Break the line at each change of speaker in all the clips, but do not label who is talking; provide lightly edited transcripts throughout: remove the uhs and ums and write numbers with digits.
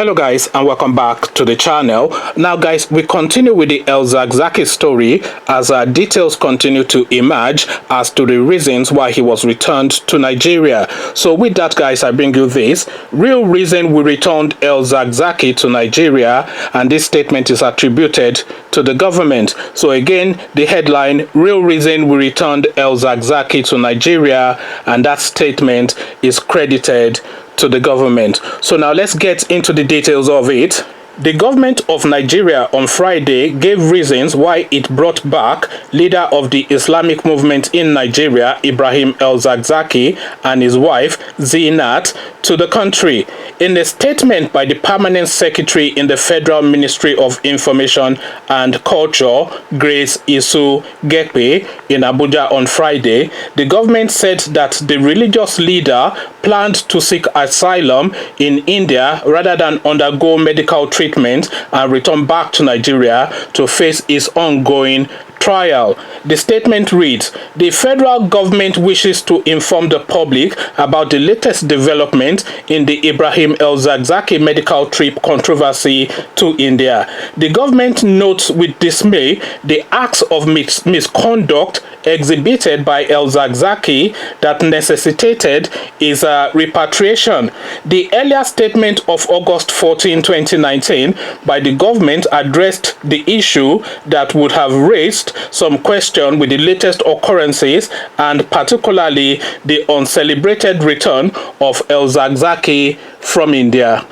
Hello guys, and welcome back to the channel. Now guys, we continue with the El Zakzaky story as details continue to emerge as to the reasons why he was returned to Nigeria. So with that guys, I bring you this real reason we returned El Zakzaky to Nigeria, and this statement is attributed to the government. So again, the headline, real reason we returned El Zakzaky to Nigeria, and that statement is credited to the government. So now let's get into the details of it. The government of Nigeria on Friday gave reasons why it brought back leader of the Islamic movement in Nigeria, Ibrahim El Zakzaky, and his wife, Zinat, to the country. In a statement by the Permanent Secretary in the Federal Ministry of Information and Culture, Grace Isu Gekpe, in Abuja on Friday, the government said that the religious leader planned to seek asylum in India rather than undergo medical treatment and return back to Nigeria to face his ongoing trial. The statement reads, the federal government wishes to inform the public about the latest development in the Ibrahim El Zakzaky medical trip controversy to India. The government notes with dismay the acts of misconduct exhibited by El Zakzaky that necessitated his repatriation. The earlier statement of August 14, 2019 by the government addressed the issue that would have raised some question with the latest occurrences, and particularly the uncelebrated return of El Zakzaky from India.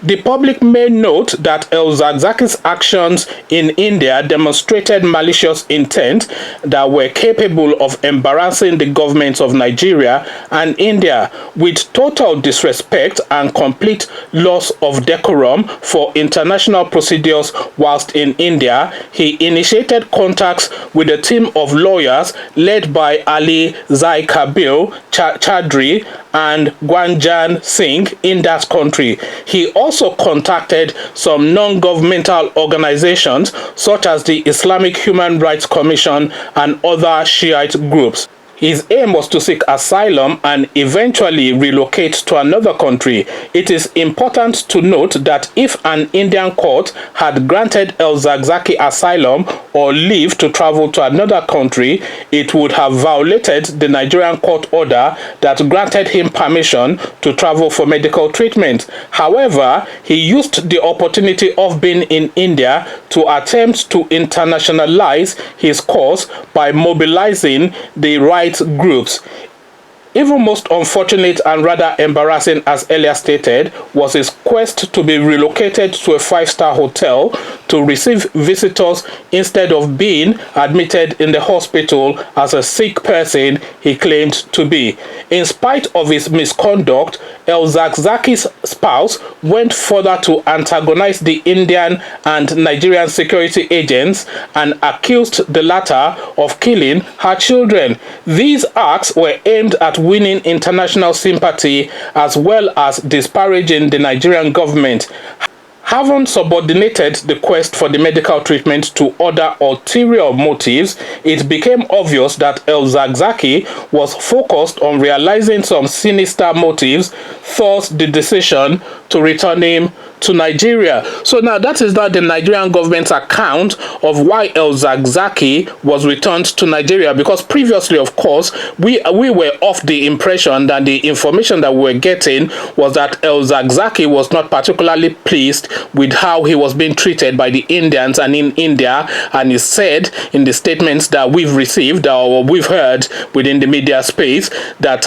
The public may note that El Zakzaky's actions in India demonstrated malicious intent that were capable of embarrassing the governments of Nigeria and India, with total disrespect and complete loss of decorum for international procedures whilst in India. He initiated contacts with a team of lawyers led by Ali Zai Kabir Chaudhry and Gwanjan Singh in that country. He also contacted some non-governmental organizations such as the Islamic Human Rights Commission and other Shiite groups. His aim was to seek asylum and eventually relocate to another country. It is important to note that if an Indian court had granted El Zakzaky asylum or leave to travel to another country, it would have violated the Nigerian court order that granted him permission to travel for medical treatment. However, he used the opportunity of being in India to attempt to internationalize his cause by mobilizing the right groups. Even most unfortunate and rather embarrassing, as earlier stated, was his quest to be relocated to a 5-star hotel to receive visitors instead of being admitted in the hospital as a sick person he claimed to be. In spite of his misconduct, El Zakzaky's spouse went further to antagonize the Indian and Nigerian security agents and accused the latter of killing her children. These acts were aimed at winning international sympathy as well as disparaging the Nigerian government. Having subordinated the quest for the medical treatment to other ulterior motives, it became obvious that El Zakzaky was focused on realizing some sinister motives, thus the decision to return him to Nigeria. So now that is not the Nigerian government's account of why El Zakzaky was returned to Nigeria, because previously, of course, we were of the impression that the information that we were getting was that El Zakzaky was not particularly pleased with how he was being treated by the Indians and in India, and he said in the statements that we've received or we've heard within the media space that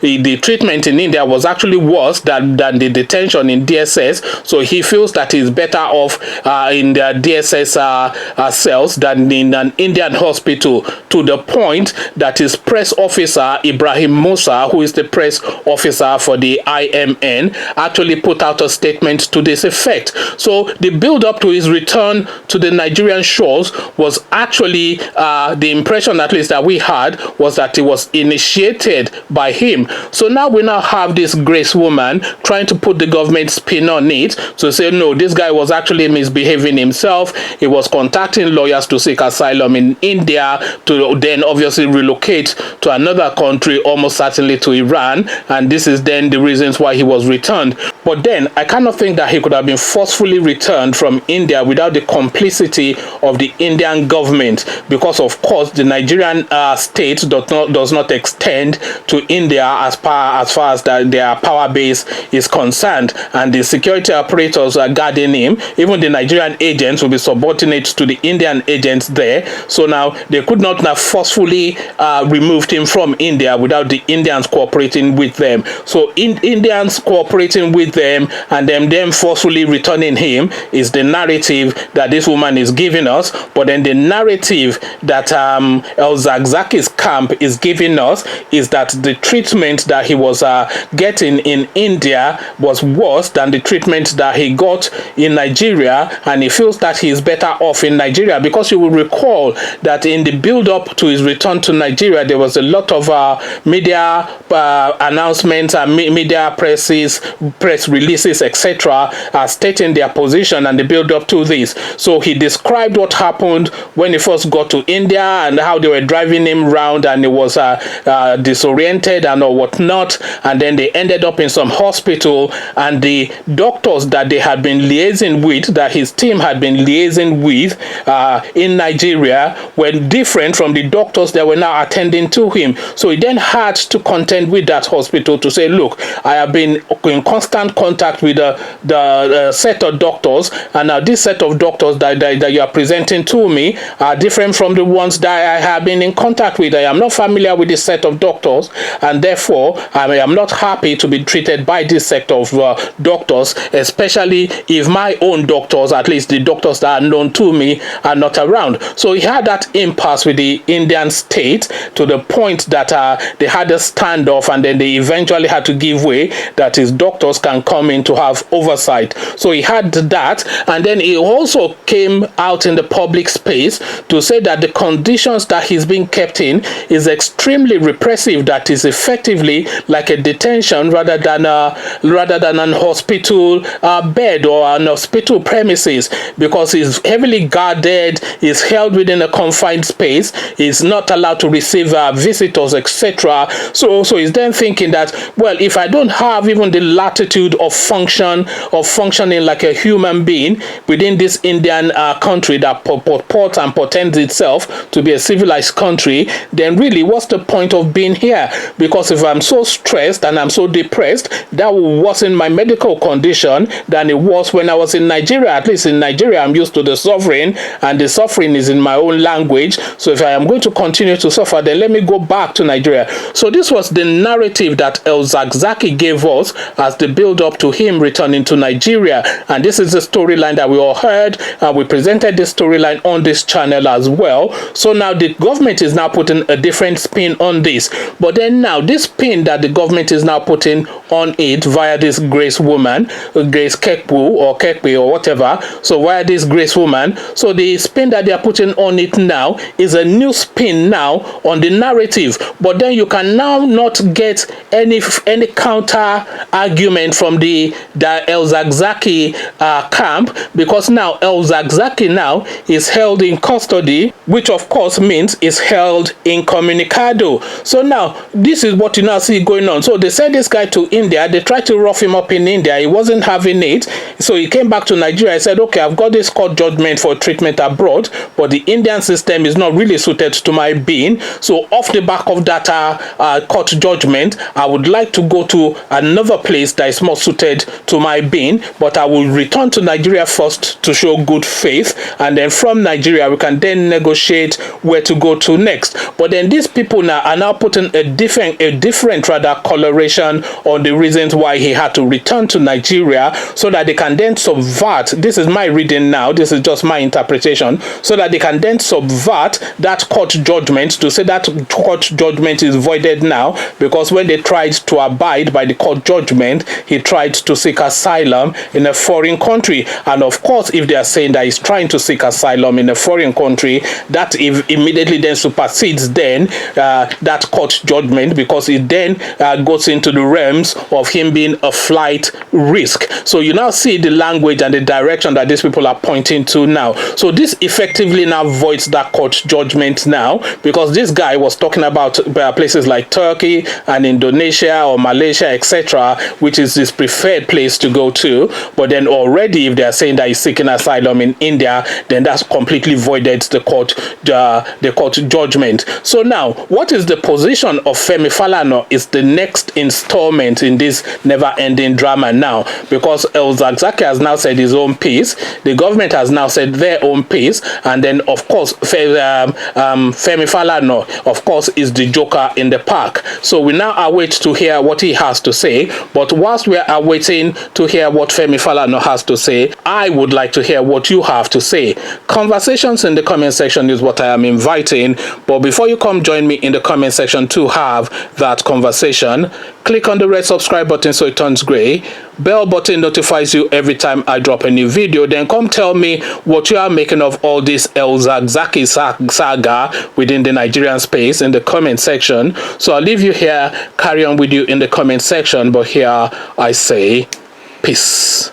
the treatment in India was actually worse than the detention in DSS. So he feels that he's better off in the DSS cells than in an Indian hospital, to the point that his press officer, Ibrahim Musa, who is the press officer for the IMN, actually put out a statement to this effect. So the build-up to his return to the Nigerian shores was actually, the impression at least that we had, was that it was initiated by him. So now we have this Grace woman trying to put the government spin on it, to say, no, this guy was actually misbehaving himself. He was contacting lawyers to seek asylum in India, to then obviously relocate to another country, almost certainly to Iran, and this is then the reasons why he was returned. But then I cannot think that he could have been forcefully returned from India without the complicity of the Indian government, because of course the Nigerian state does not extend to India as far as their power base is concerned, and the security operators are guarding him. Even the Nigerian agents will be subordinate to the Indian agents there. So now they could not have forcefully removed him from India without the Indians cooperating with them. So Indians cooperating with them and them forcefully returning him is the narrative that this woman is giving us. But then the narrative that El-Zakzaki's camp is giving us is that the treatment that he was getting in India was worse than the treatment that he got in Nigeria, and he feels that he is better off in Nigeria, because you will recall that in the build-up to his return to Nigeria, there was a lot of media announcements and media press releases, etc., stating their position and the build-up to this. So he described what happened when he first got to India and how they were driving him around and he was disoriented and or whatnot, and then they ended up in some hospital, and the doctors that they had been liaising with, that his team had been liaising with in Nigeria, were different from the doctors that were now attending to him. So he then had to contend with that hospital to say, look, I have been in constant contact with the set of doctors, and now this set of doctors that you are presenting to me are different from the ones that I have been in contact with. I am not familiar with this set of doctors, and therefore I am not happy to be treated by this set of doctors, especially if my own doctors, at least the doctors that are known to me, are not around. So he had that impasse with the Indian state to the point that they had a standoff, and then they eventually had to give way that his doctors can come in to have oversight. So he had that, and then he also came out in the public space to say that the conditions that he's being kept in is extremely repressive, that is effectively like a detention rather than an hospital bed or an hospital premises, because he's heavily guarded, he's held within a confined space, he's not allowed to receive visitors, etc. So he's then thinking that, well, if I don't have even the latitude of functioning like a human being within this Indian country that purports and portends itself to be a civilized country, then really what's the point of being here? Because if I'm so stressed and I'm so depressed, that will worsen my medical condition than it was when I was in Nigeria. At least in Nigeria, I'm used to the suffering, and the suffering is in my own language. So if I am going to continue to suffer, then let me go back to Nigeria. So this was the narrative that El-Zakzaki gave us as the build-up to him returning to Nigeria. And this is the storyline that we all heard, and we presented this storyline on this channel as well. So now the government is now putting a different spin on this. But then now this spin that the government is now putting on it via this Grace woman, Grace Kekpu or Kekpe or whatever, so via this Grace woman, so the spin that they are putting on it now is a new spin now on the narrative. But then you can now not get any counter argument from the El-Zakzaki camp, because now El-Zakzaki now is held in custody, which of course means is held incommunicado. So now this is what you now see going on. So they sent this guy to India, they tried to rough him up in India, he wasn't having it, so he came back to Nigeria. He said, okay, I've got this court judgment for treatment abroad, but the Indian system is not really suited to my being. So off the back of that court judgment, I would like to go to another place that is more suited to my being, but I will return to Nigeria first to show good faith, and then from Nigeria we can then negotiate where to go to next. But then these people now are now putting a different rather coloration on the reasons why he had to return to Nigeria, so that they can then subvert, this is my reading now, this is just my interpretation, so that they can then subvert that court judgment to say that court judgment is voided now, because when they tried to abide by the court judgment, he tried to seek asylum in a foreign country. And of course, if they are saying that he's trying to seek asylum in a foreign country, that immediately then supersedes then that court judgment, because it then goes into the realms of him being a flight risk. So you now see the language and the direction that these people are pointing to now. So this effectively now voids that court judgment now, because this guy was talking about places like Turkey and Indonesia or Malaysia, etc., which is his preferred place to go to. But then already, if they are saying that he's seeking asylum in India, then that's completely voided the court judgment. So now, what is the position of Femi Falana is the next installment in this never-ending drama now, because El Zakzaky has now said his own piece, the government has now said their own piece, and then of course Femi Falana, of course, is the joker in the park. So we now await to hear what he has to say. But whilst we are awaiting to hear what Femi Falana has to say, I would like to hear what you have to say. Conversations in the comment section is what I am inviting. But before you come join me in the comment section to have that conversation, click on the red subscribe button so it turns gray. Bell button notifies you every time I drop a new video. Then come tell me what you are making of all this El Zakzaky saga within the Nigerian space in the comment section. So I'll leave you here, carry on with you in the comment section, but here I say peace.